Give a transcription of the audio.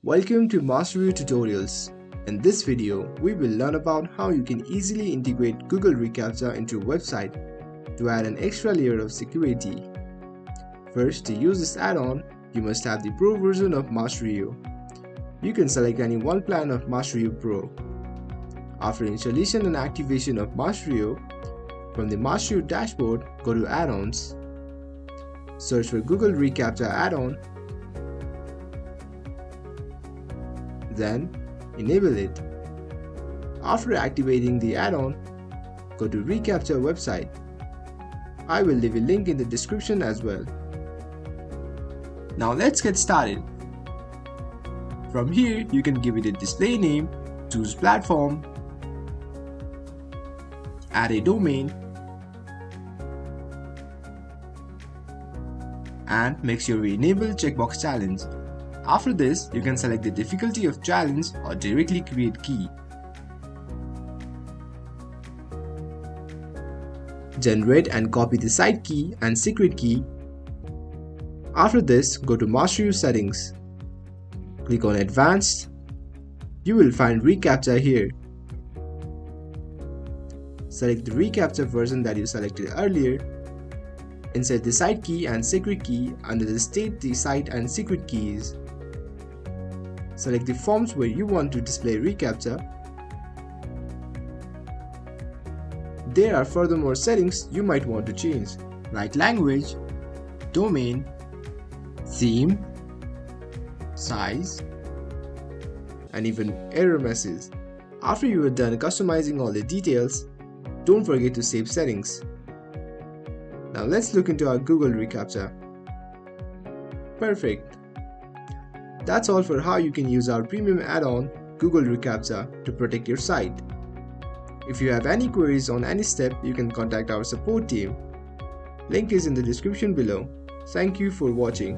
Welcome to Masteriyo Tutorials. In this video, we will learn about how you can easily integrate Google Recaptcha into your website to add an extra layer of security. First, to use this add-on, you must have the Pro version of Masteriyo. You can select any one plan of Masteriyo Pro. After installation and activation of Masteriyo, from the Masteriyo dashboard, go to Add-ons. Search for Google Recaptcha Addon, then enable it. After activating the add-on, go to Recaptcha website. I will leave a link in the description as well. Now let's get started. From here, you can give it a display name, choose platform, add a domain, and make sure we enable checkbox challenge. After this, you can select the difficulty of challenge or directly create key. Generate and copy the site key and secret key. After this, go to Masteriyo settings. Click on Advanced. You will find Recaptcha here. Select the Recaptcha version that you selected earlier. Insert the site key and secret key under the State the site and secret keys. Select the forms where you want to display Recaptcha. There are furthermore settings you might want to change, like language, domain, theme, size, and even error message. After you are done customizing all the details, don't forget to save settings. Now let's look into our Google Recaptcha. Perfect. That's all for how you can use our premium add-on Google Recaptcha to protect your site. If you have any queries on any step, you can contact our support team. Link is in the description below. Thank you for watching.